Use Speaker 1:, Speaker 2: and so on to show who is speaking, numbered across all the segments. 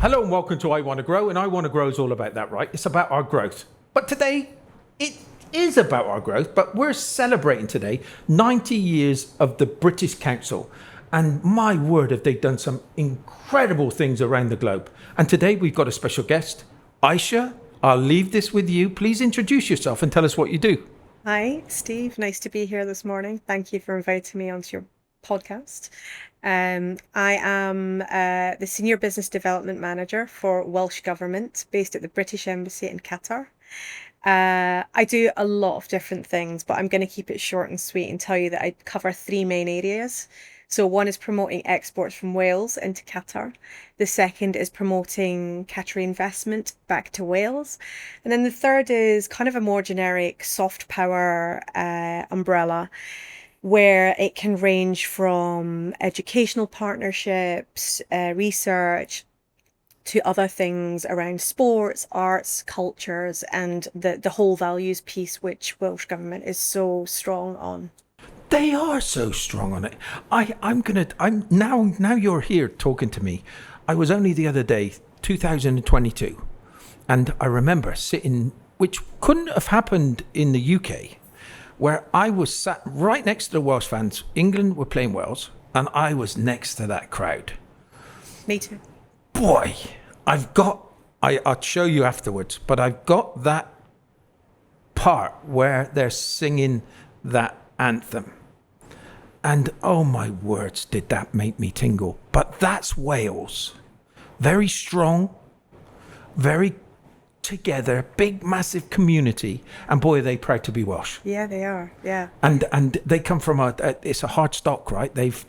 Speaker 1: Hello and welcome to I Want to Grow, and I Want to Grow is all about that, right? It's about our growth. But today, it is about our growth, but we're celebrating today 90 years of the British Council. And my word, have they done some incredible things around the globe. And today we've got a special guest. Aicha, I'll leave this with you. Please introduce yourself and tell us what you do.
Speaker 2: Hi, Steve. Nice to be here this morning. Thank you for inviting me onto your podcast. I am the Senior Business Development Manager for Welsh Government based at the British Embassy in Qatar. I do a lot of different things, but I'm going to keep it short and sweet and tell you that I cover three main areas. So one is promoting exports from Wales into Qatar. The second is promoting Qatari investment back to Wales. And then the third is kind of a more generic soft power umbrella, where it can range from educational partnerships, research, to other things around sports, arts, cultures, and the whole values piece, which Welsh Government is so strong on.
Speaker 1: They are so strong on it. I'm now you're here talking to me. I was only the other day, 2022, and I remember sitting, which couldn't have happened in the UK, where I was sat right next to the Welsh fans. England were playing Wales, and I was next to that crowd.
Speaker 2: Me too.
Speaker 1: Boy, I'll show you afterwards, but I've got that part where they're singing that anthem. And oh my words, did that make me tingle. But that's Wales. Very strong, very together, big, massive community, and boy, are they proud to be Welsh.
Speaker 2: Yeah, they are. Yeah.
Speaker 1: And they come from it's a hard stock, right? They've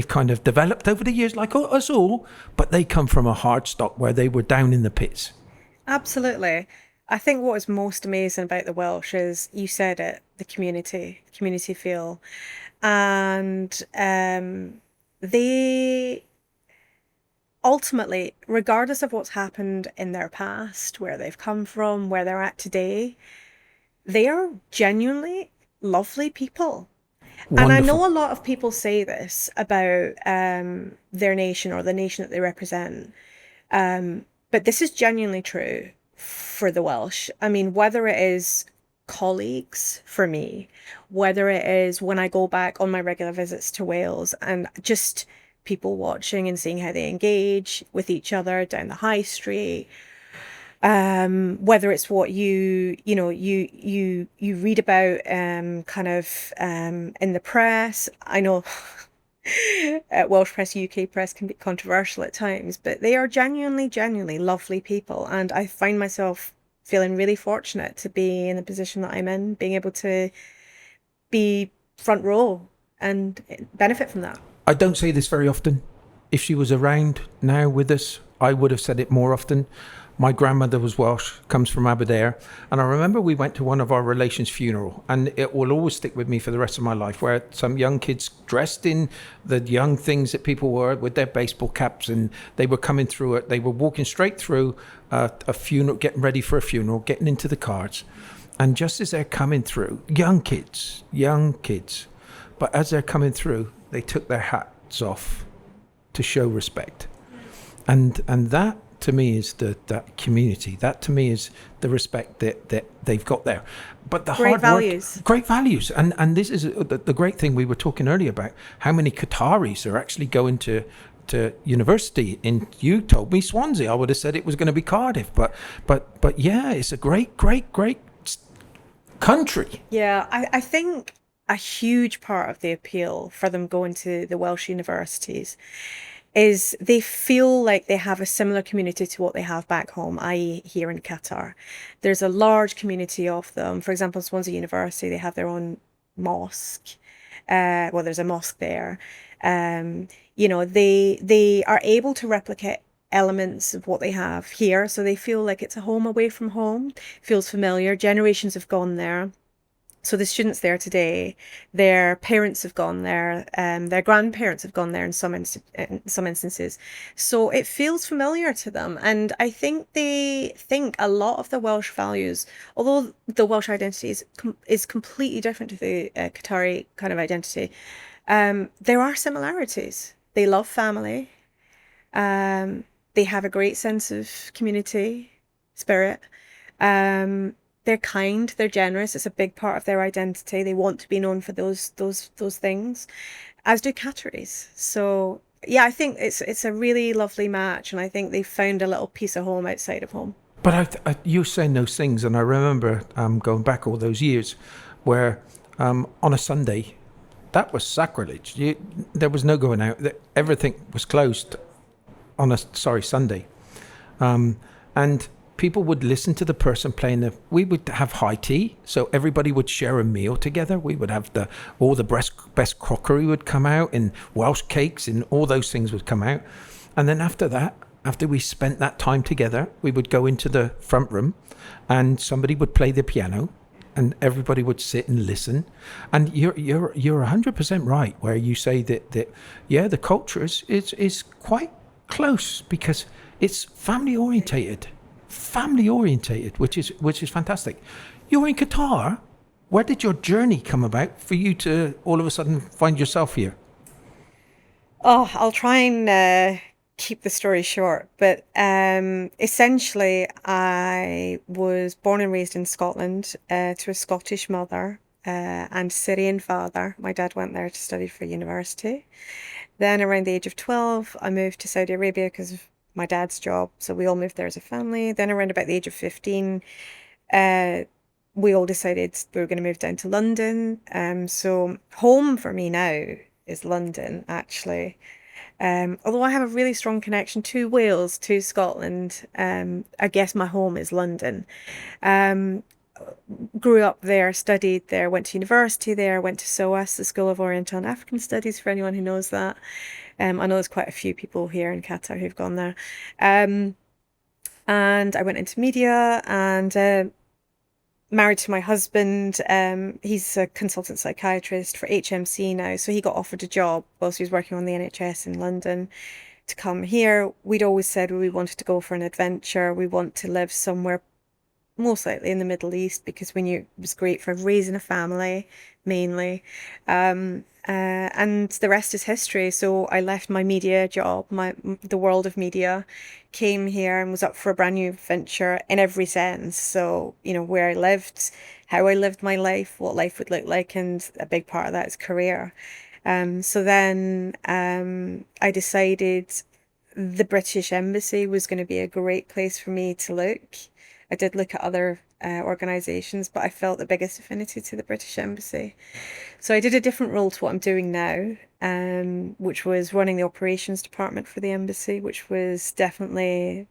Speaker 1: kind of developed over the years, like us all, but they come from a hard stock where they were down in the pits.
Speaker 2: Absolutely. I think what is most amazing about the Welsh is, you said it, the community feel, and they ultimately, regardless of what's happened in their past, where they've come from, where they're at today, they are genuinely lovely people. Wonderful. And I know a lot of people say this about their nation or the nation that they represent, but this is genuinely true for the Welsh. I mean, whether it is colleagues for me, whether it is when I go back on my regular visits to Wales and just people watching and seeing how they engage with each other down the high street, whether it's what you read about kind of in the press. I know Welsh press, UK press can be controversial at times, but they are genuinely lovely people, and I find myself feeling really fortunate to be in the position that I'm in, being able to be front row and benefit from that.
Speaker 1: I don't say this very often. If she was around now with us, I would have said it more often. My grandmother was Welsh, comes from Aberdare, and I remember we went to one of our relations' funeral, and it will always stick with me for the rest of my life, where some young kids dressed in the young things that people were with their baseball caps, and they were coming through it. They were walking straight through a funeral, getting ready for a funeral, getting into the cards, and just as they're coming through, young kids, but as they're coming through, they took their hats off to show respect, and that to me is that community. That to me is the respect that they've got there. But the
Speaker 2: great values.
Speaker 1: Great values, and this is the great thing we were talking earlier about how many Qataris are actually going to university. In, you told me Swansea, I would have said it was going to be Cardiff, but yeah, it's a great country.
Speaker 2: Yeah, I think a huge part of the appeal for them going to the Welsh universities is they feel like they have a similar community to what they have back home, i.e. here in Qatar. There's a large community of them. For example, Swansea University, they have their own mosque. Well, there's a mosque there. They are able to replicate elements of what they have here, so they feel like it's a home away from home. Feels familiar. Generations have gone there. So the students there today, their parents have gone there, their grandparents have gone there in some instances. So it feels familiar to them. And I think they think a lot of the Welsh values, although the Welsh identity is completely different to the Qatari kind of identity, there are similarities. They love family. They have a great sense of community spirit. They're kind, they're generous. It's a big part of their identity. They want to be known for those things, as do Qataris. So yeah, I think it's a really lovely match, and I think they found a little piece of home outside of home.
Speaker 1: But you're saying those things, and I remember going back all those years, where on a Sunday, that was sacrilege. There was no going out. Everything was closed on a Sunday, and people would listen to the person playing we would have high tea, so everybody would share a meal together. We would have all the best crockery would come out, and Welsh cakes and all those things would come out. And then after that, after we spent that time together, we would go into the front room and somebody would play the piano and everybody would sit and listen. And you're 100% right where you say that the culture is quite close because it's family orientated, which is fantastic. You're in Qatar. Where did your journey come about for you to all of a sudden find yourself here?
Speaker 2: Oh, I'll try and keep the story short, but essentially I was born and raised in Scotland to a Scottish mother and Syrian father. My dad went there to study for university. Then around the age of 12, I moved to Saudi Arabia because of my dad's job. So we all moved there as a family. Then around about the age of 15, we all decided we were going to move down to London. So home for me now is London, actually. Although I have a really strong connection to Wales, to Scotland, I guess my home is London. Grew up there, studied there, went to university there, went to SOAS, the School of Oriental and African Studies, for anyone who knows that. I know there's quite a few people here in Qatar who've gone there. And I went into media and married to my husband. He's a consultant psychiatrist for HMC now, so he got offered a job whilst he was working on the NHS in London to come here. We'd always said we wanted to go for an adventure. We want to live somewhere most likely in the Middle East because we knew it was great for raising a family, mainly. And the rest is history. So I left my media job, the world of media, came here and was up for a brand new venture in every sense. So, where I lived, how I lived my life, what life would look like, and a big part of that is career. So then I decided the British Embassy was going to be a great place for me to look. I did look at other organisations, but I felt the biggest affinity to the British Embassy. So I did a different role to what I'm doing now, which was running the operations department for the embassy, which was definitely,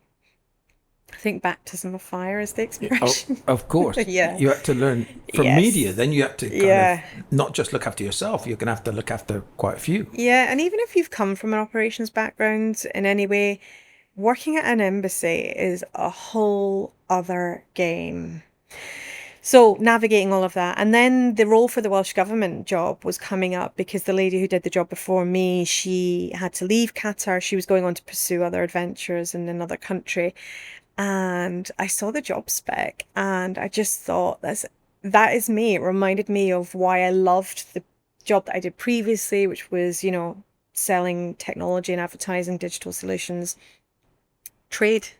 Speaker 2: I think, baptism of fire is the expression.
Speaker 1: Of course.
Speaker 2: Yeah.
Speaker 1: You had to learn from
Speaker 2: Yes.
Speaker 1: media, then you have to kind of not just look after yourself, you're going to have to look after quite a few.
Speaker 2: Yeah, and even if you've come from an operations background in any way, working at an embassy is a whole other game. So navigating all of that. And then the role for the Welsh Government job was coming up because the lady who did the job before me, she had to leave Qatar. She was going on to pursue other adventures in another country. And I saw the job spec and I just thought that is me. It reminded me of why I loved the job that I did previously, which was, selling technology and advertising, digital solutions. Trade.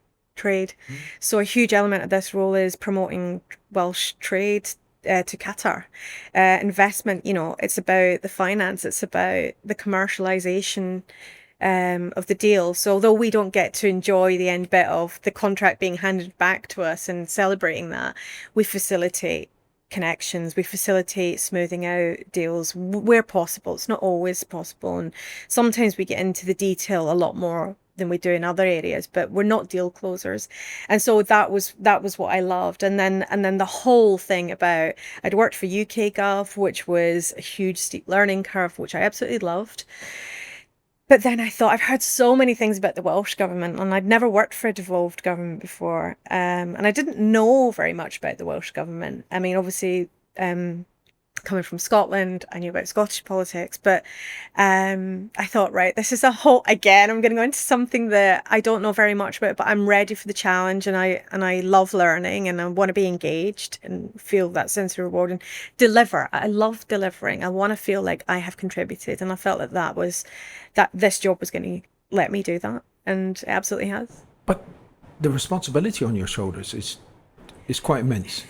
Speaker 2: So a huge element of this role is promoting Welsh trade to Qatar. Investment, it's about the finance, it's about the commercialization of the deal. So although we don't get to enjoy the end bit of the contract being handed back to us and celebrating that, we facilitate connections. We facilitate smoothing out deals where possible. It's not always possible, and sometimes we get into the detail a lot more than we do in other areas, but we're not deal closers. And so that was what I loved. And then the whole thing about, I'd worked for UK Gov, which was a huge steep learning curve, which I absolutely loved. But then I thought, I've heard so many things about the Welsh Government, and I'd never worked for a devolved government before. And I didn't know very much about the Welsh Government. I mean, obviously, coming from Scotland, I knew about Scottish politics, but I thought, right, this is again, I'm going to go into something that I don't know very much about, but I'm ready for the challenge, and I love learning, and I want to be engaged and feel that sense of reward and deliver. I love delivering. I want to feel like I have contributed, and I felt that this job was going to let me do that, and it absolutely has.
Speaker 1: But the responsibility on your shoulders is quite immense.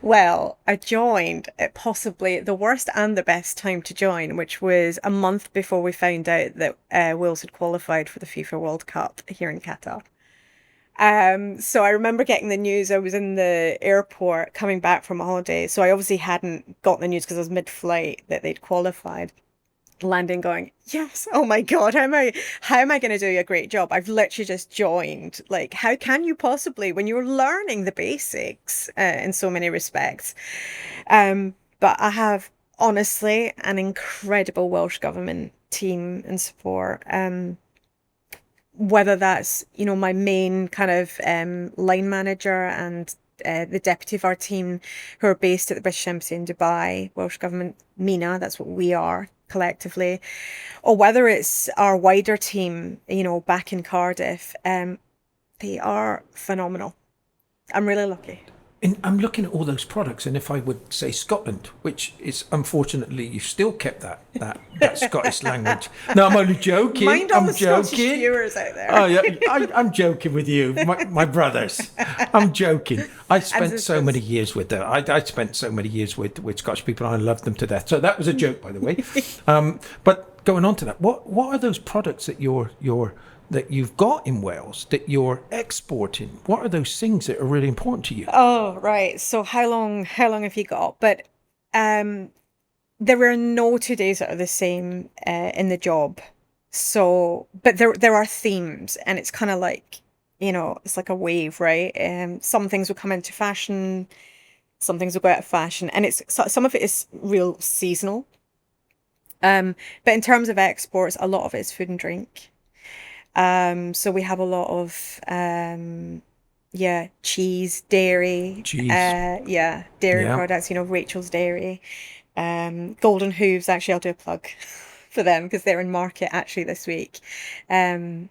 Speaker 2: Well, I joined at possibly the worst and the best time to join, which was a month before we found out that Wales had qualified for the FIFA World Cup here in Qatar. So I remember getting the news. I was in the airport coming back from a holiday, so I obviously hadn't got the news because I was mid-flight that they'd qualified. Landing going, yes, oh my God, how am I going to do a great job? I've literally just joined. Like, how can you possibly, when you're learning the basics in so many respects? But I have honestly an incredible Welsh Government team and support. Whether that's, my main kind of line manager and the deputy of our team who are based at the British Embassy in Dubai, Welsh Government, MENA, that's what we are collectively, or whether it's our wider team, back in Cardiff, they are phenomenal. I'm really lucky.
Speaker 1: And I'm looking at all those products, and if I would say Scotland, which is unfortunately you've still kept that Scottish language. No, I'm only joking.
Speaker 2: Mind all
Speaker 1: I'm
Speaker 2: the
Speaker 1: joking.
Speaker 2: Scottish viewers out there.
Speaker 1: Oh yeah, I'm joking with you, my brothers. I'm joking. I spent so many years with them. I spent so many years with Scottish people, and I loved them to death. So that was a joke, by the way. But going on to that, what are those products that that you've got in Wales that you're exporting? What are those things that are really important to you?
Speaker 2: Oh, right. So how long have you got? But there are no 2 days that are the same in the job. So, but there are themes, and it's kind of like, it's like a wave, right? Some things will come into fashion, some things will go out of fashion, and some of it is real seasonal. But in terms of exports, a lot of it is food and drink. So we have a lot of cheese, dairy, dairy products, Rachel's Dairy, Golden Hooves. Actually, I'll do a plug for them because they're in market actually this week. That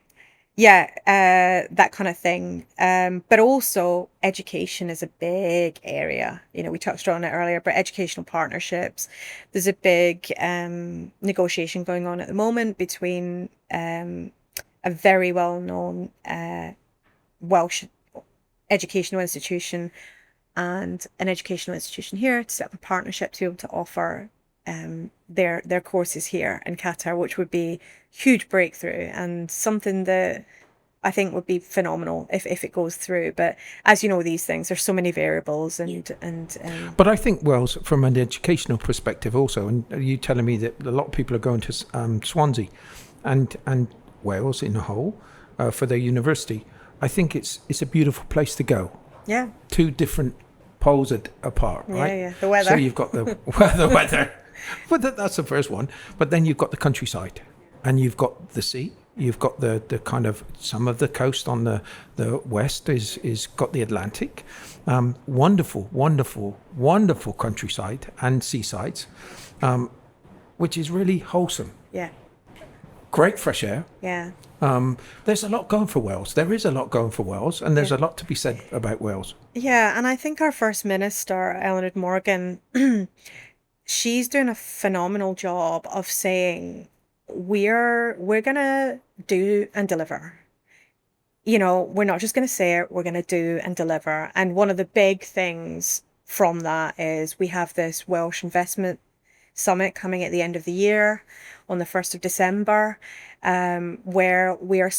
Speaker 2: kind of thing. But also education is a big area. We touched on it earlier, but educational partnerships. There's a big negotiation going on at the moment between a very well-known Welsh educational institution and an educational institution here to set up a partnership to be able to offer their courses here in Qatar, which would be huge breakthrough and something that I think would be phenomenal if it goes through. But as you know, these things, there's so many variables
Speaker 1: But I think Wales, from an educational perspective also, and you telling me that a lot of people are going to Swansea and Wales in a whole for their university. I think it's a beautiful place to go.
Speaker 2: Yeah.
Speaker 1: 2 different poles apart, right?
Speaker 2: Yeah. The weather.
Speaker 1: So you've got the weather. But that's the first one. But then you've got the countryside, and you've got the sea. You've got the kind of some of the coast on the west is got the Atlantic. Wonderful countryside and seasides, which is really wholesome.
Speaker 2: Yeah.
Speaker 1: Great fresh air.
Speaker 2: Yeah.
Speaker 1: There's a lot going for Wales. There is a lot going for Wales, and there's a lot to be said about Wales.
Speaker 2: Yeah, and I think our First Minister, Eleanor Morgan, she's doing a phenomenal job of saying we're gonna do and deliver. We're not just gonna say it, we're gonna do and deliver. And one of the big things from that is we have this Welsh Investment Summit coming at the end of the year on the 1st of December, where we are,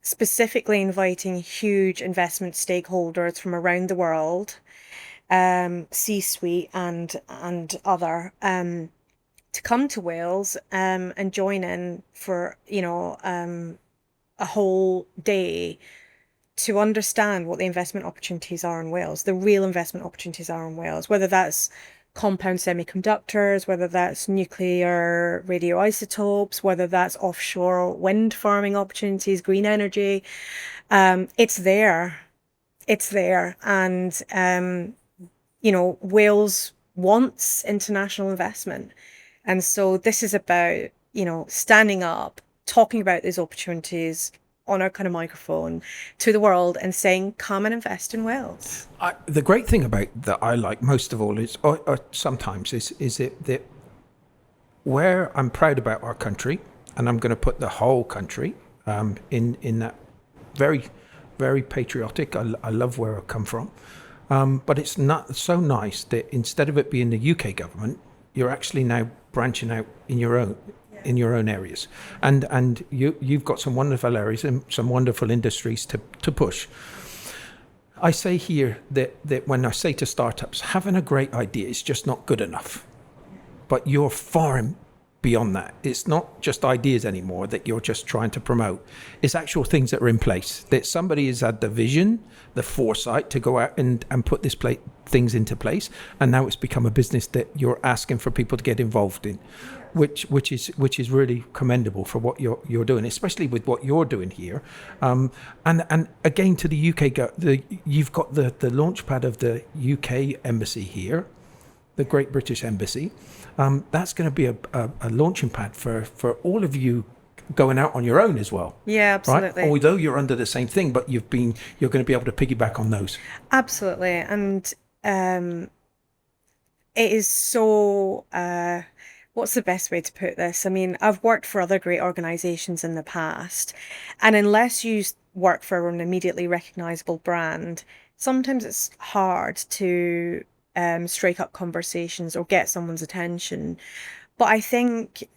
Speaker 2: specifically inviting huge investment stakeholders from around the world C-suite and other, to come to Wales and join in for, a whole day to understand what the investment opportunities are in Wales, the real investment opportunities are in Wales, whether that's compound semiconductors, whether that's nuclear radioisotopes, whether that's offshore wind farming opportunities, green energy. It's there. It's there. And, Wales wants international investment. And so this is about, standing up, talking about these opportunities on our kind of microphone to the world and saying, come and invest in Wales.
Speaker 1: The great thing about that I like most of all is, or sometimes is it that where I'm proud about our country, and I'm going to put the whole country in that very, very patriotic. I love where I come from, but it's not so nice that instead of it being the UK government, you're actually now branching out in your own areas, and you've got some wonderful areas and some wonderful industries to push. I say here that when I say to startups, having a great idea is just not good enough, but you're far beyond that. It's not just ideas anymore that you're just trying to promote. It's actual things that are in place, that somebody has had the vision, the foresight to go out and put things into place, and now it's become a business that you're asking for people to get involved in, which is really commendable for what you're doing, especially with what you're doing here. And again, to the UK, you've got the launchpad of the UK embassy here, the Great British Embassy. That's going to be a launching pad for all of you going out on your own as well.
Speaker 2: Yeah, absolutely.
Speaker 1: Right? Although you're under the same thing, but you're going to be able to piggyback on those.
Speaker 2: Absolutely. And it is so, what's the best way to put this? I mean, I've worked for other great organizations in the past, and unless you work for an immediately recognizable brand, sometimes it's hard to strike up conversations or get someone's attention. But I think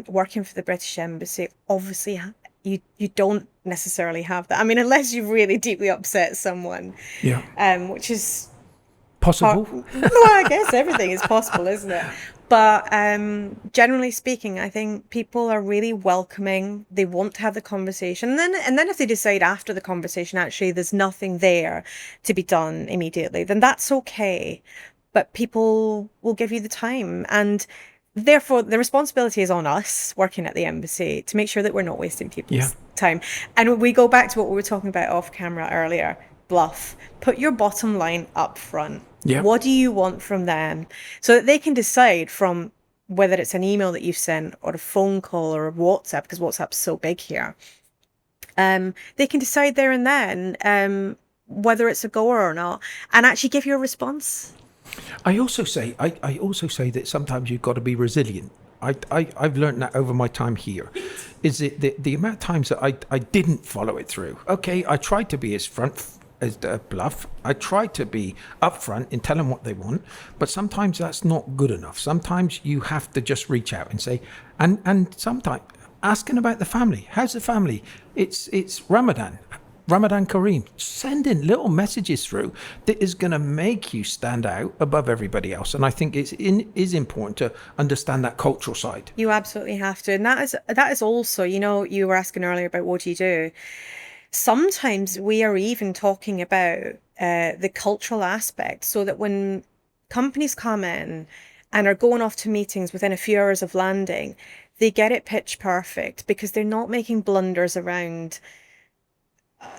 Speaker 2: working for the British Embassy, obviously you don't necessarily have that. I mean, unless you've really deeply upset someone.
Speaker 1: Yeah.
Speaker 2: Which is
Speaker 1: possible.
Speaker 2: Well, I guess everything is possible, isn't it? But generally speaking, I think people are really welcoming. They want to have the conversation. And then if they decide after the conversation, actually, there's nothing there to be done immediately, then that's okay. But people will give you the time. And therefore, the responsibility is on us working at the embassy to make sure that we're not wasting people's time. And we go back to what we were talking about off camera earlier. Bluff. Put your bottom line up front.
Speaker 1: Yeah.
Speaker 2: What do you want from them? So that they can decide from whether it's an email that you've sent or a phone call or a WhatsApp, because WhatsApp's so big here. They can decide there and then whether it's a goer or not, and actually give you a response.
Speaker 1: I also say that sometimes you've got to be resilient. I've learned that over my time here. Is it the amount of times that I didn't follow it through? Okay, I tried to be as bluff. I try to be upfront in telling what they want, but sometimes that's not good enough. Sometimes you have to just reach out and say, and sometimes asking about the family. How's the family? It's Ramadan Kareem. Sending little messages through that is going to make you stand out above everybody else. And I think it is important to understand that cultural side.
Speaker 2: You absolutely have to. And that is also, you were asking earlier about what do you do? Sometimes we are even talking about the cultural aspect, so that when companies come in and are going off to meetings within a few hours of landing, they get it pitch perfect because they're not making blunders around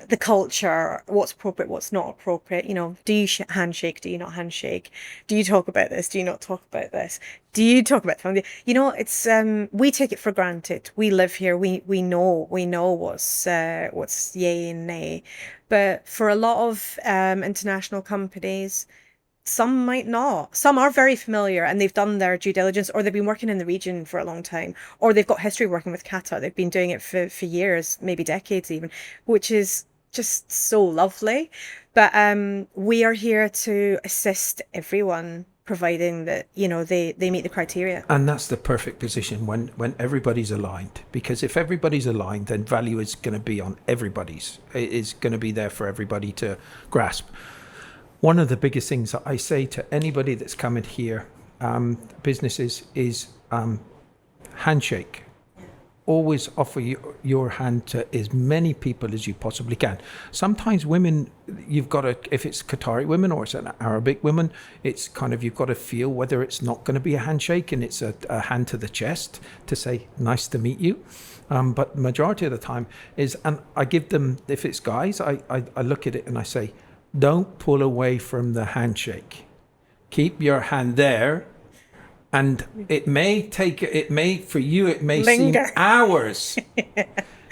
Speaker 2: the culture, what's appropriate, what's not appropriate. Do you handshake? Do you not handshake? Do you talk about this? Do you not talk about this? Do you talk about family? It's we take it for granted. We live here. We know what's yay and nay. But for a lot of international companies, some might not. Some are very familiar and they've done their due diligence, or they've been working in the region for a long time, or they've got history working with Qatar. They've been doing it for years, maybe decades even, which is just so lovely. But we are here to assist everyone, providing that they meet the criteria.
Speaker 1: And that's the perfect position when everybody's aligned, because if everybody's aligned, then value is going to be on everybody's. It is going to be there for everybody to grasp. One of the biggest things that I say to anybody that's coming here, businesses, is handshake. Always offer your hand to as many people as you possibly can. Sometimes women, you've got to, if it's Qatari women or it's an Arabic woman, it's kind of, you've got to feel whether it's not going to be a handshake and it's a hand to the chest to say, nice to meet you. But majority of the time is, and I give them, if it's guys, I look at it and I say, don't pull away from the handshake. Keep your hand there. And it may for you, it may
Speaker 2: Linger.
Speaker 1: seem hours.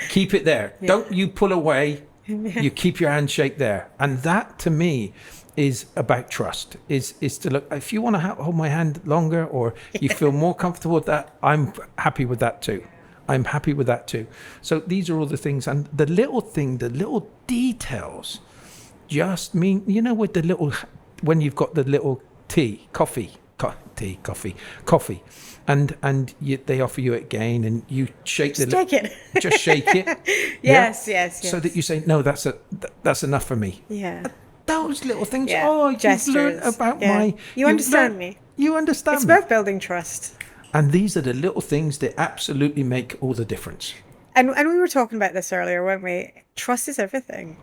Speaker 1: Keep it there. Yeah. Don't you pull away. You keep your handshake there. And that to me is about trust, is to look, if you want to hold my hand longer or you feel more comfortable with that, I'm happy with that too. So these are all the things. And the little details just mean, with the little, when you've got the little coffee, and they offer you it again, and you shake just shake it.
Speaker 2: Yes.
Speaker 1: So that you say, no, that's enough for me.
Speaker 2: Yeah.
Speaker 1: Those little things.
Speaker 2: Yeah.
Speaker 1: Oh,
Speaker 2: gestures.
Speaker 1: You've learned about
Speaker 2: You understand me.
Speaker 1: You understand
Speaker 2: it's
Speaker 1: me.
Speaker 2: about building trust.
Speaker 1: And these are the little things that absolutely make all the difference.
Speaker 2: And we were talking about this earlier, weren't we? Trust is everything.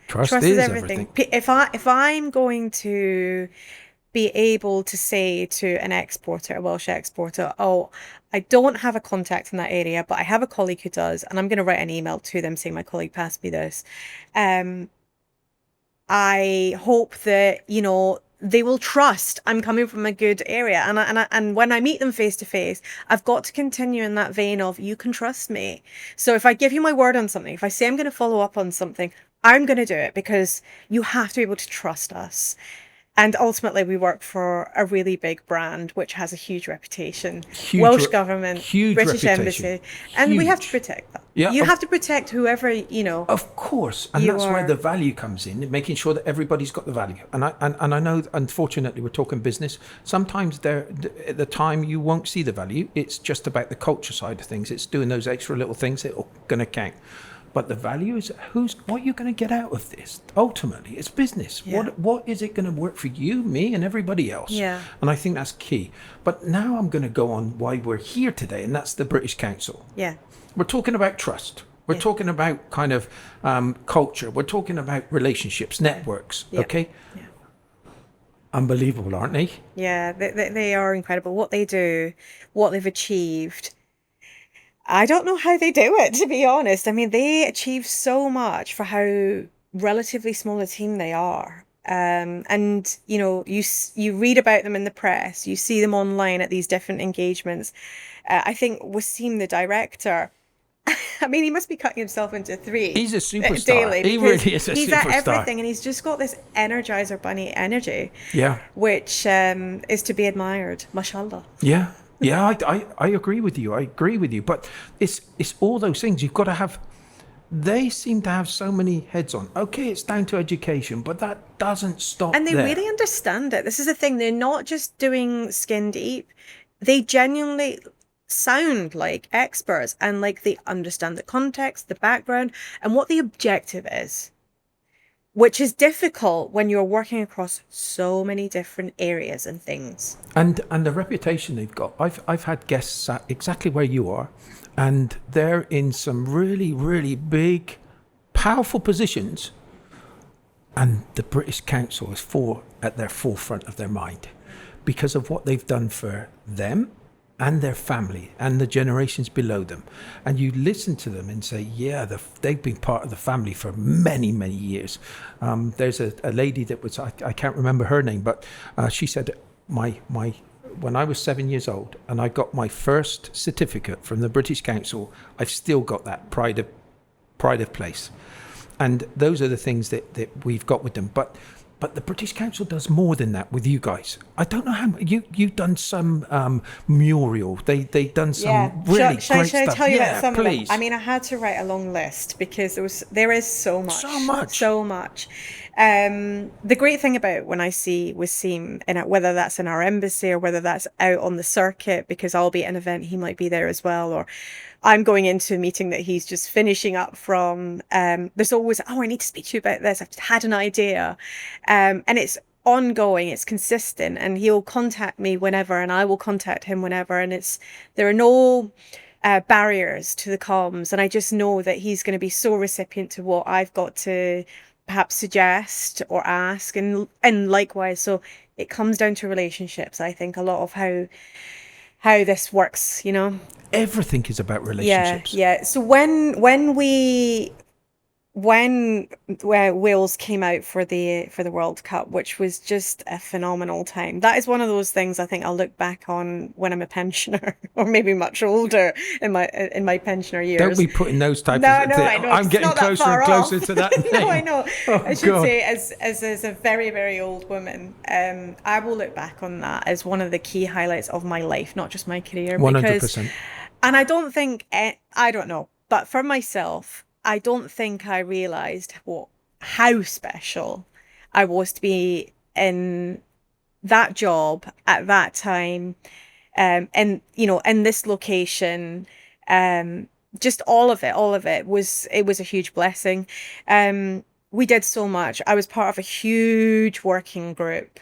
Speaker 1: Trust is everything.
Speaker 2: If I'm going to be able to say to an exporter, a Welsh exporter, oh, I don't have a contact in that area, but I have a colleague who does, and I'm going to write an email to them saying my colleague passed me this. I hope that, they will trust I'm coming from a good area. And when I meet them face to face, I've got to continue in that vein of, you can trust me. So if I give you my word on something, if I say I'm going to follow up on something, I'm going to do it, because you have to be able to trust us. And ultimately, we work for a really big brand, which has a huge reputation. Welsh Government, British Embassy. And we have to protect that. Yeah, you have to protect whoever,
Speaker 1: Of course. And that's where the value comes in, making sure that everybody's got the value. And I know, unfortunately, we're talking business. Sometimes at the time, you won't see the value. It's just about the culture side of things. It's doing those extra little things that are going to count. But the value is what you're going to get out of this. Ultimately, it's business. Yeah. What is it going to work for you, me, and everybody else?
Speaker 2: Yeah.
Speaker 1: And I think that's key. But now I'm going to go on why we're here today, and that's the British Council.
Speaker 2: Yeah.
Speaker 1: We're talking about trust. We're talking about kind of culture. We're talking about relationships, networks. Yeah. Okay. Yeah. Unbelievable, aren't they?
Speaker 2: Yeah, they are incredible. What they do, what they've achieved. I don't know how they do it, to be honest. I mean, they achieve so much for how relatively small a team they are. And, you read about them in the press, you see them online at these different engagements. I think Wasim, the director, I mean, he must be cutting himself into three.
Speaker 1: He's a superstar.
Speaker 2: Daily,
Speaker 1: he really is a superstar.
Speaker 2: He's at everything, and he's just got this Energizer Bunny energy.
Speaker 1: Yeah.
Speaker 2: Which is to be admired. Mashallah.
Speaker 1: Yeah. Yeah, I agree with you. But it's all those things you've got to have. They seem to have so many heads on. Okay, it's down to education, but that doesn't stop.
Speaker 2: And they really understand it. This is the thing. They're not just doing skin deep. They genuinely sound like experts, and like they understand the context, the background, and what the objective is. Which is difficult when you're working across so many different areas and things.
Speaker 1: And the reputation they've got. I've had guests sat exactly where you are, and they're in some really, really big, powerful positions. And the British Council is at their forefront of their mind because of what they've done for them and their family and the generations below them. And you listen to them and say, yeah, they've been part of the family for many, many years. There's a lady that was, I can't remember her name, but she said, when I was 7 years old and I got my first certificate from the British Council, I've still got that pride of place. And those are the things that we've got with them. But the British Council does more than that with you guys. I don't know how you've done some Mural. They've done some really great stuff.
Speaker 2: Shall I tell you about some
Speaker 1: please.
Speaker 2: of them? I mean, I had to write a long list because there is so much. So much. The great thing about when I see Wasim, whether that's in our embassy or whether that's out on the circuit, because I'll be at an event, he might be there as well, or I'm going into a meeting that he's just finishing up from. There's always, I need to speak to you about this. I've had an idea. And it's ongoing, it's consistent, and he'll contact me whenever, and I will contact him whenever, and there are no barriers to the comms, and I just know that he's going to be so recipient to what I've got to perhaps suggest or ask, and likewise. So it comes down to relationships. I think a lot of how this works,
Speaker 1: Everything is about relationships.
Speaker 2: Yeah. So when Wales came out for the World Cup, which was just a phenomenal time. That is one of those things I think I'll look back on when I'm a pensioner, or maybe much older in my pensioner years.
Speaker 1: Don't be putting those types
Speaker 2: no,
Speaker 1: of
Speaker 2: no, I know.
Speaker 1: I'm getting closer and closer to that.
Speaker 2: No, I know.
Speaker 1: Oh,
Speaker 2: I should
Speaker 1: God.
Speaker 2: say, as a very, very old woman, I will look back on that as one of the key highlights of my life, not just my career.
Speaker 1: 100%.
Speaker 2: And I don't think, I don't know, but for myself, I don't think I realised how special I was to be in that job at that time, and in this location, just all of it was a huge blessing. We did so much. I was part of a huge working group.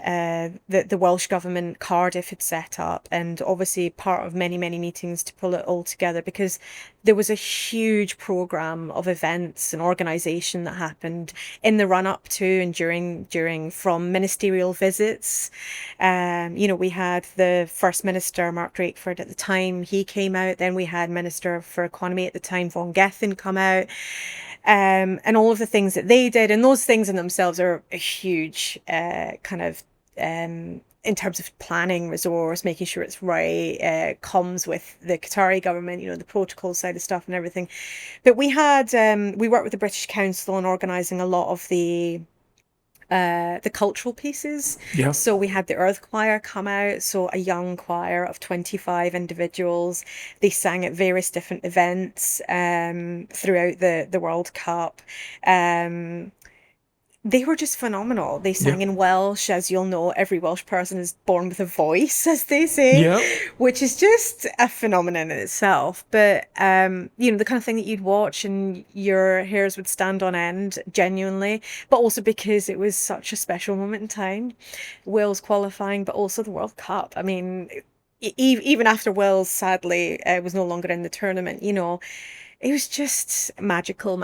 Speaker 2: The Welsh Government Cardiff had set up, and obviously part of many meetings to pull it all together, because there was a huge programme of events and organisation that happened in the run up to and during from ministerial visits. We had the First Minister, Mark Drakeford, at the time. He came out. Then we had Minister for Economy at the time, Von Gethin, come out. And all of the things that they did, and those things in themselves are a huge kind of in terms of planning resource, making sure it's right, comms with the Qatari government, the protocol side of stuff and everything. But we worked with the British Council on organising a lot of the cultural pieces.
Speaker 1: Yeah.
Speaker 2: So we had the Earth Choir come out, so a young choir of 25 individuals. They sang at various different events throughout the World Cup. They were just phenomenal. They sang in Welsh. As you'll know, every Welsh person is born with a voice, as they say, which is just a phenomenon in itself. But, the kind of thing that you'd watch and your hairs would stand on end, genuinely, but also because it was such a special moment in time. Wales qualifying, but also the World Cup. I mean, even after Wales, sadly, was no longer in the tournament, it was just magical.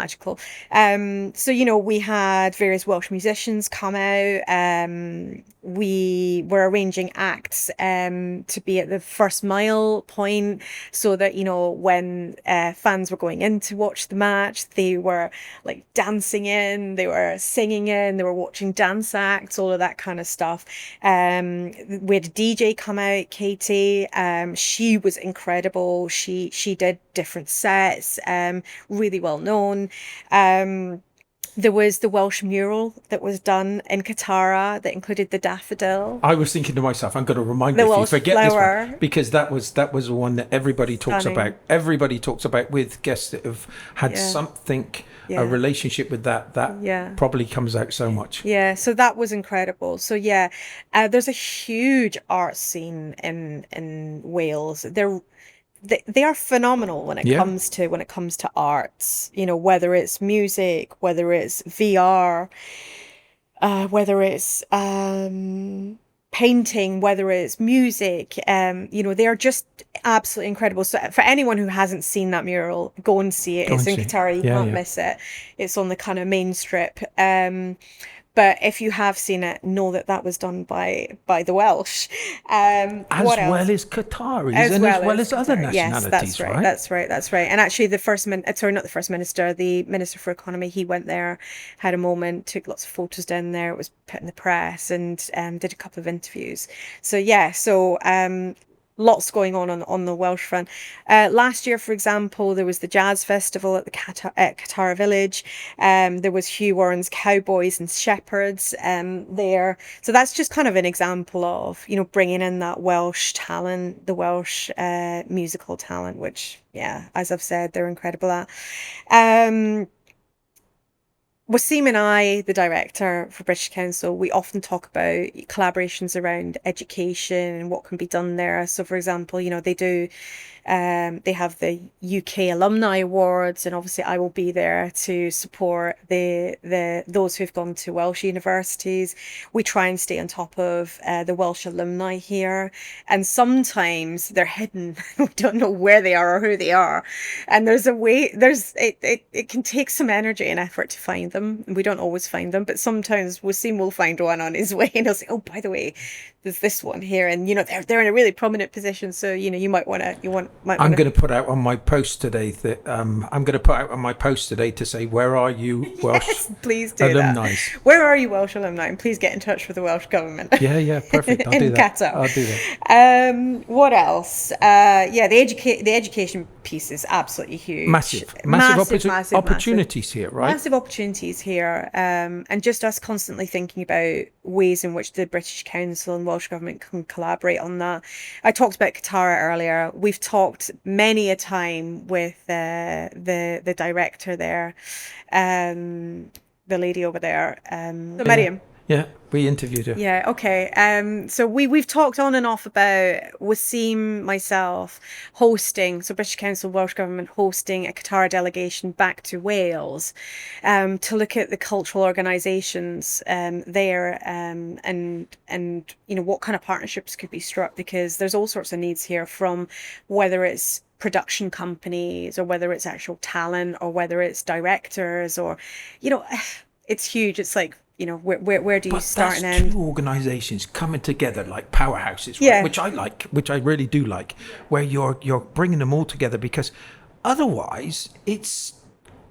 Speaker 2: So, we had various Welsh musicians come out. We were arranging acts to be at the first mile point, so that, when fans were going in to watch the match, they were like dancing in, they were singing in, they were watching dance acts, all of that kind of stuff. We had a DJ come out, Katie. She was incredible. She did different sets. Really well known. There was the Welsh mural that was done in Qatara that included the daffodil.
Speaker 1: I was thinking to myself, I'm going to remind you if you forget flower. This one, because that was one that everybody talks about. Everybody talks about with guests that have had something, a relationship with that probably comes out so much.
Speaker 2: Yeah, so that was incredible. So there's a huge art scene in Wales. They are phenomenal when it comes to arts, whether it's music, whether it's VR, whether it's painting, whether it's music, they are just absolutely incredible. So for anyone who hasn't seen that mural, go and see it. It's in Qatari, you can't miss it. It's on the kind of main strip. But if you have seen it, know that was done by the Welsh.
Speaker 1: As well as Qataris, as well as other nationalities,
Speaker 2: yes, that's right. And actually not the First Minister, the Minister for Economy, he went there, had a moment, took lots of photos down there. It was put in the press, and did a couple of interviews. So lots going on the Welsh front. Last year, for example, there was the Jazz Festival at the Qatara Village. There was Hugh Warren's Cowboys and Shepherds there. So that's just kind of an example of, bringing in that Welsh talent, the Welsh musical talent, which, as I've said, they're incredible at. Wasim and I, the director for British Council, we often talk about collaborations around education and what can be done there. So, for example, they do They have the UK Alumni Awards, and obviously I will be there to support those who've gone to Welsh universities. We try and stay on top of the Welsh alumni here, and sometimes they're hidden. We don't know where they are or who they are, and it can take some energy and effort to find them. We don't always find them, but sometimes Wasim will find one on his way, and he'll say, "Oh, by the way, there's this one here," and they're in a really prominent position, so you might want to
Speaker 1: I'm going to put out on my post today to say, where are you, Welsh
Speaker 2: yes, please do
Speaker 1: alumni?
Speaker 2: that. Where are you, Welsh alumni? And please get in touch with the Welsh Government.
Speaker 1: Yeah, perfect. I'll do that.
Speaker 2: Qatar.
Speaker 1: I'll do that.
Speaker 2: What else? The education piece is absolutely huge.
Speaker 1: Massive opportunities here, right?
Speaker 2: Massive opportunities here, and just us constantly thinking about ways in which the British Council and Welsh Government can collaborate on that. I talked about Qatara earlier. We've talked many a time with the director there, the lady over there, Miriam.
Speaker 1: Yeah, we interviewed her.
Speaker 2: Yeah, okay. So we've talked on and off about Wasim, myself, so British Council, Welsh Government hosting a Qatar delegation back to Wales, to look at the cultural organisations there, and what kind of partnerships could be struck, because there's all sorts of needs here, from whether it's production companies or whether it's actual talent or whether it's directors, or it's huge. It's like, where do you start and end?
Speaker 1: Two organisations coming together like powerhouses, right?
Speaker 2: Yeah.
Speaker 1: which I really do like, where you're bringing them all together, because otherwise it's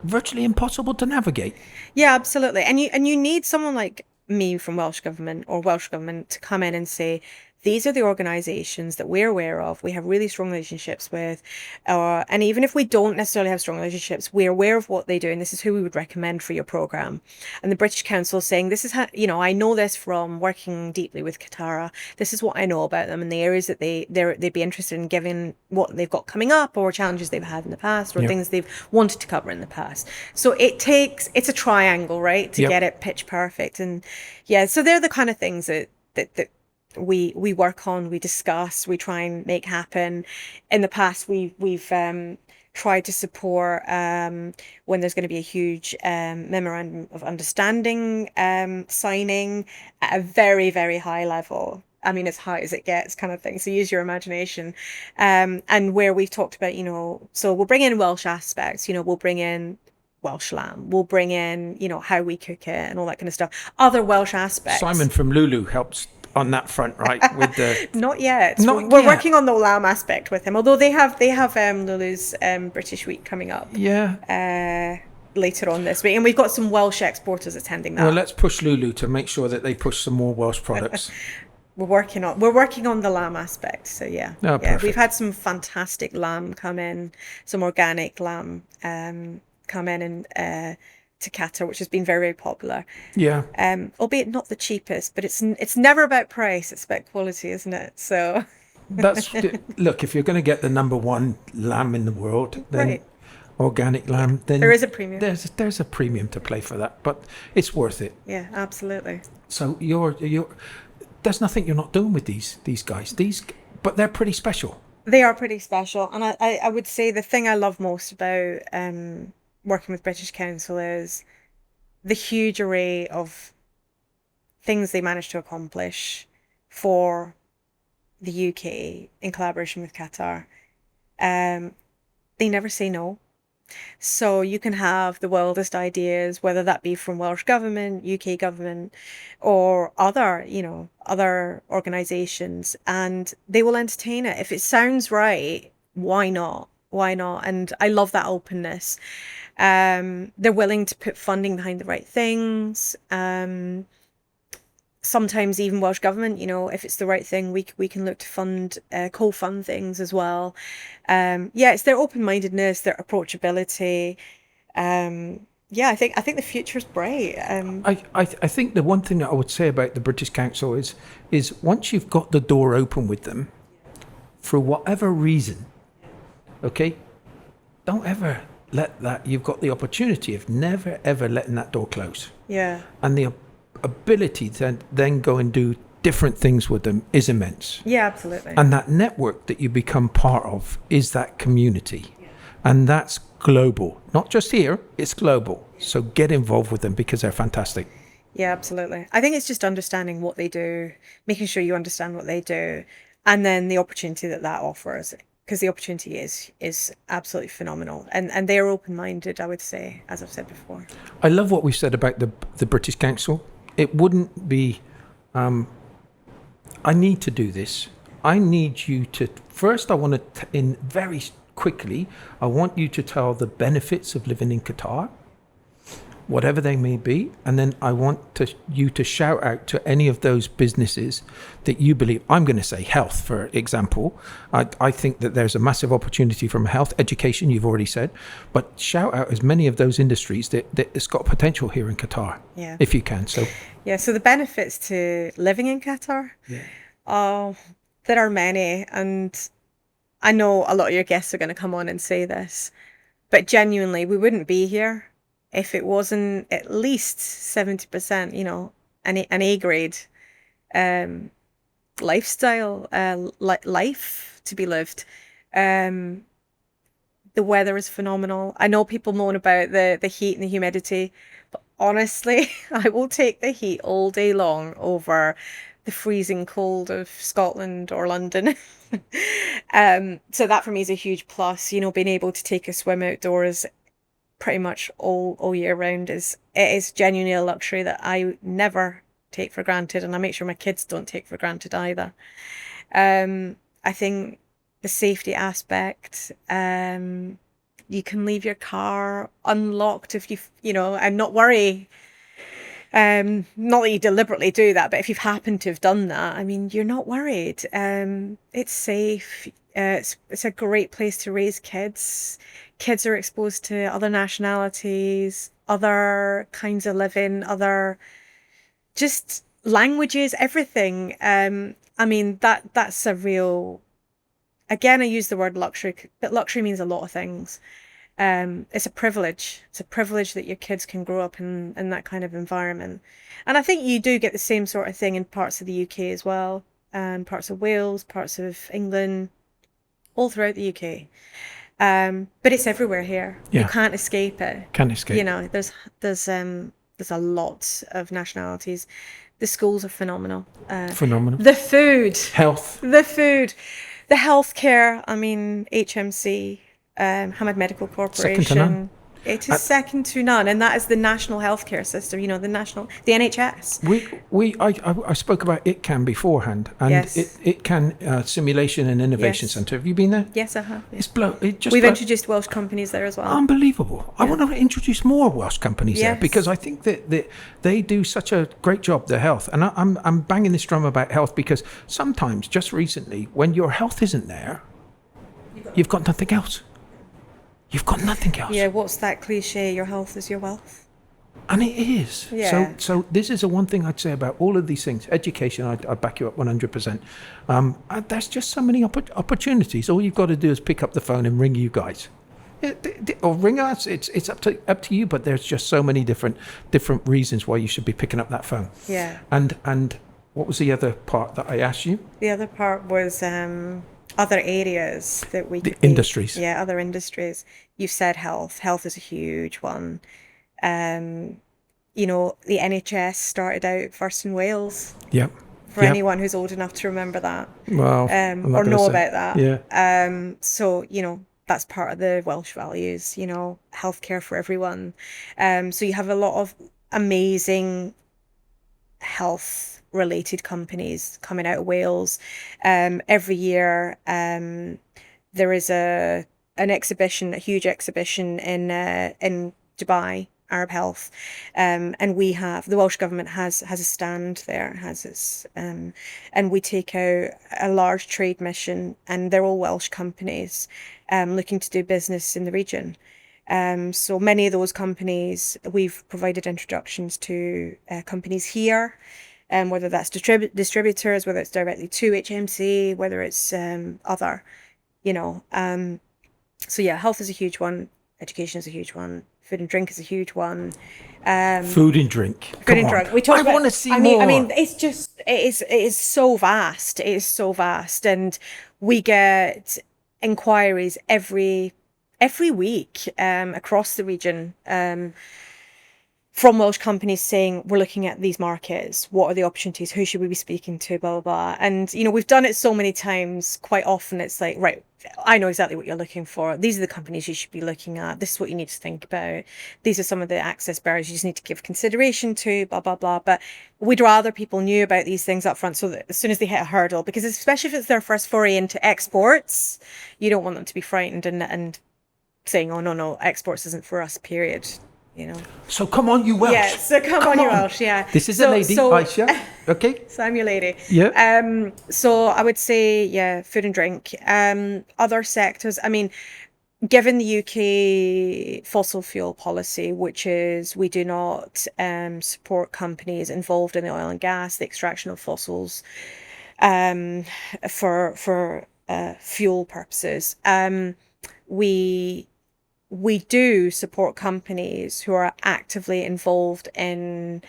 Speaker 1: virtually impossible to navigate.
Speaker 2: Yeah, absolutely. And you need someone like me from Welsh Government or Welsh Government to come in and say, these are the organisations that we're aware of, we have really strong relationships with, and even if we don't necessarily have strong relationships, we're aware of what they do, and this is who we would recommend for your programme. And the British Council saying, this is how, I know this from working deeply with Qatara, this is what I know about them and the areas that they'd be interested in, given what they've got coming up or challenges they've had in the past, or things they've wanted to cover in the past. So it's a triangle, right, to get it pitch perfect. And so they're the kind of things that we work on, we discuss, we try and make happen. In the past, we've tried to support when there's going to be a huge memorandum of understanding signing at a very, very high level. I mean, as high as it gets, kind of thing. So use your imagination. And where we've talked about, so we'll bring in Welsh aspects, we'll bring in Welsh lamb, we'll bring in, how we cook it and all that kind of stuff. Other Welsh aspects.
Speaker 1: Simon from Lulu helps on that front, right? With the
Speaker 2: not yet. We're working on the lamb aspect with him, although they have Lulu's British Week coming up.
Speaker 1: Yeah.
Speaker 2: Later on this week, and we've got some Welsh exporters attending that.
Speaker 1: Well, let's push Lulu to make sure that they push some more Welsh products.
Speaker 2: We're working on the lamb aspect. So we've had some fantastic lamb come in, some organic lamb come in and to Qatar, which has been very, very popular.
Speaker 1: Yeah.
Speaker 2: Albeit not the cheapest, but it's never about price, it's about quality, isn't it? So
Speaker 1: look, if you're going to get the number one lamb in the world, then organic lamb, then
Speaker 2: there is a premium.
Speaker 1: There's a premium to play for that, but it's worth it.
Speaker 2: Yeah, absolutely.
Speaker 1: So there's nothing you're not doing with these guys. But they're pretty special.
Speaker 2: They are pretty special, and I would say the thing I love most about working with British Council is the huge array of things they managed to accomplish for the UK in collaboration with Qatar. They never say no. So you can have the wildest ideas, whether that be from Welsh Government, UK Government, or other organisations, and they will entertain it. If it sounds right, why not? And I love that openness. They're willing to put funding behind the right things. Sometimes even Welsh Government, if it's the right thing, we can look to fund, co-fund things as well. It's their open-mindedness, their approachability. I think the future's bright.
Speaker 1: I think the one thing that I would say about the British Council is once you've got the door open with them, for whatever reason, okay, don't ever let that. You've got the opportunity of never ever letting that door close.
Speaker 2: Yeah.
Speaker 1: And the ability to then go and do different things with them is immense.
Speaker 2: Yeah, absolutely.
Speaker 1: And that network that you become part of is that community. And that's global. Not just here, it's global. So get involved with them because they're fantastic.
Speaker 2: Yeah, absolutely. I think it's just understanding what they do, making sure you understand what they do, and then the opportunity that offers, because the opportunity is absolutely phenomenal. And they're open-minded, I would say, as I've said before.
Speaker 1: I love what we said about the British Council. It wouldn't be... I need to do this. I need you to... First, I want to... in very quickly, I want you to tell the benefits of living in Qatar, whatever they may be, and then I want you to shout out to any of those businesses that you believe. I'm going to say health, for example. I think that there's a massive opportunity from health, education, you've already said, but shout out as many of those industries that it's got potential here in Qatar, if you can. So
Speaker 2: the benefits to living in Qatar, there are many, and I know a lot of your guests are going to come on and say this, but genuinely, we wouldn't be here if it wasn't at least 70%, an A grade lifestyle, life to be lived. The weather is phenomenal. I know people moan about the heat and the humidity, but honestly, I will take the heat all day long over the freezing cold of Scotland or London. So that for me is a huge plus. Being able to take a swim outdoors pretty much all year round it is genuinely a luxury that I never take for granted, and I make sure my kids don't take for granted either. I think the safety aspect, you can leave your car unlocked if and not worry. Not that you deliberately do that, but if you've happened to have done that, I mean, you're not worried. It's safe. It's a great place to raise kids. Kids are exposed to other nationalities, other kinds of living, other just languages, everything. I mean, that's a real... Again, I use the word luxury, but luxury means a lot of things. It's a privilege. It's a privilege that your kids can grow up in that kind of environment. And I think you do get the same sort of thing in parts of the UK as well, parts of Wales, parts of England, all throughout the UK. But it's everywhere here. Yeah. You can't escape it.
Speaker 1: Can't escape.
Speaker 2: There's a lot of nationalities. The schools are phenomenal.
Speaker 1: Phenomenal.
Speaker 2: The food.
Speaker 1: Health.
Speaker 2: The food. The healthcare. I mean, HMC, Hamad Medical Corporation.
Speaker 1: Second to none.
Speaker 2: It is second to none, and that is the national healthcare system. The NHS.
Speaker 1: I spoke about ITCAN beforehand, and
Speaker 2: yes.
Speaker 1: ITCAN Simulation and Innovation Centre. Have you been there?
Speaker 2: Yes, I have. Yeah.
Speaker 1: We've
Speaker 2: introduced Welsh companies there as well.
Speaker 1: Unbelievable! Yeah. I want to introduce more Welsh companies there because I think that they do such a great job. The health, and I'm banging this drum about health because sometimes, just recently, when your health isn't there, you've got nothing else. You've got nothing else.
Speaker 2: Yeah, what's that cliche? Your health is your wealth.
Speaker 1: And it is.
Speaker 2: Yeah.
Speaker 1: So this is the one thing I'd say about all of these things. Education, I back you up 100%. There's just so many opportunities. All you've got to do is pick up the phone and ring you guys. Or ring us. It's up to you, but there's just so many different reasons why you should be picking up that phone.
Speaker 2: Yeah.
Speaker 1: And what was the other part that I asked you?
Speaker 2: The other part was... other areas that we could
Speaker 1: industries.
Speaker 2: Yeah, other industries. You've said health. Health is a huge one. The NHS started out first in Wales.
Speaker 1: Yep.
Speaker 2: For anyone who's old enough to remember that.
Speaker 1: Well,
Speaker 2: or know about that.
Speaker 1: Yeah.
Speaker 2: So, that's part of the Welsh values, healthcare for everyone. So you have a lot of amazing health related companies coming out of Wales. Every year there is a huge exhibition in Dubai, Arab Health, and the Welsh Government has a stand there, and we take out a large trade mission, and they're all Welsh companies looking to do business in the region. So many of those companies, we've provided introductions to companies here, whether that's distributors, whether it's directly to HMC, whether it's other, So yeah, health is a huge one. Education is a huge one. Food and drink is a huge one.
Speaker 1: Food and drink.
Speaker 2: Food and drink. We talked about,
Speaker 1: want to see more.
Speaker 2: I mean, it's just it is so vast. It is so vast, and we get inquiries every week across the region from Welsh companies saying, we're looking at these markets. What are the opportunities? Who should we be speaking to? Blah, blah, blah. And, we've done it so many times. Quite often it's like, right, I know exactly what you're looking for. These are the companies you should be looking at. This is what you need to think about. These are some of the access barriers you just need to give consideration to, blah, blah, blah. But we'd rather people knew about these things up front so that as soon as they hit a hurdle, because especially if it's their first foray into exports, you don't want them to be frightened and saying, oh, no, exports isn't for us, period.
Speaker 1: So come on, you Welsh.
Speaker 2: Yeah, so come on, you Welsh, yeah.
Speaker 1: This is a lady, Aicha. Okay.
Speaker 2: So I'm your lady.
Speaker 1: Yeah.
Speaker 2: So I would say, food and drink. Other sectors, given the UK fossil fuel policy, which is we do not support companies involved in the oil and gas, the extraction of fossils for fuel purposes. We do support companies who are actively involved in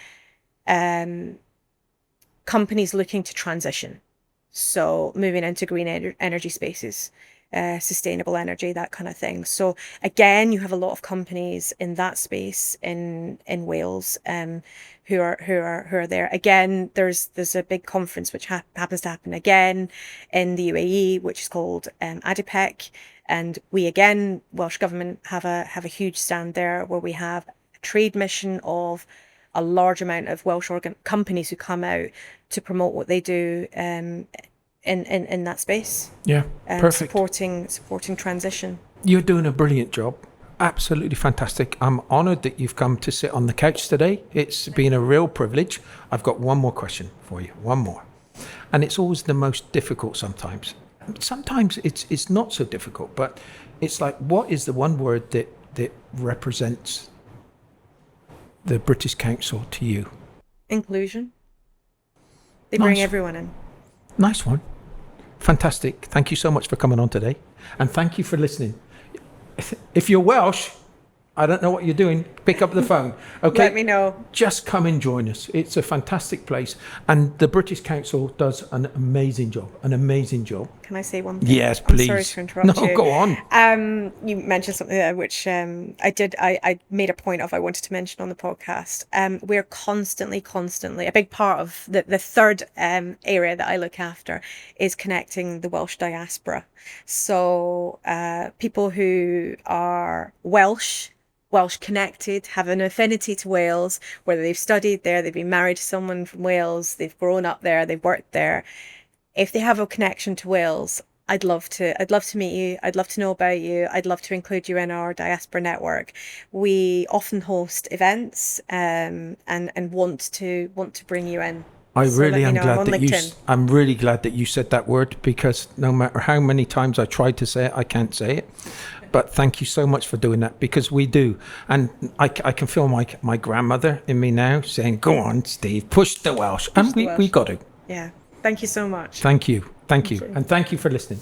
Speaker 2: companies looking to transition. So moving into green energy spaces, sustainable energy, that kind of thing. So again, you have a lot of companies in that space in Wales who are there. Again, there's a big conference which happens to happen again in the UAE, which is called ADIPEC. And we, again, Welsh Government have a huge stand there where we have a trade mission of a large amount of Welsh companies who come out to promote what they do in that space.
Speaker 1: Yeah, perfect.
Speaker 2: Supporting transition.
Speaker 1: You're doing a brilliant job. Absolutely fantastic. I'm honoured that you've come to sit on the couch today. It's been a real privilege. I've got one more question for you. One more. And it's always the most difficult sometimes. Sometimes it's not so difficult, but it's like, what is the one word that represents the British Council to you?
Speaker 2: Inclusion. They bring everyone in.
Speaker 1: Nice one. Fantastic. Thank you so much for coming on today. And thank you for listening. If you're Welsh, I don't know what you're doing, pick up the phone. Okay.
Speaker 2: Let me know.
Speaker 1: Just come and join us. It's a fantastic place. And the British Council does an amazing job.
Speaker 2: Can I say one thing?
Speaker 1: Yes, please.
Speaker 2: I'm sorry to interrupt you.
Speaker 1: No, go on.
Speaker 2: You mentioned something there which I made a point of, I wanted to mention on the podcast. We're constantly, a big part of the third area that I look after is connecting the Welsh diaspora. So people who are Welsh connected, have an affinity to Wales, whether they've studied there, they've been married to someone from Wales, they've grown up there, they've worked there. If they have a connection to Wales, I'd love to meet you. I'd love to know about you. I'd love to include you in our diaspora network. We often host events and want to bring you in.
Speaker 1: I'm really glad that you said that word, because no matter how many times I tried to say it, I can't say it. But thank you so much for doing that, because we do. And I can feel my grandmother in me now saying, go on, Steve, push the Welsh. We got to.
Speaker 2: Yeah. Thank you so much.
Speaker 1: Thank you. And thank you for listening.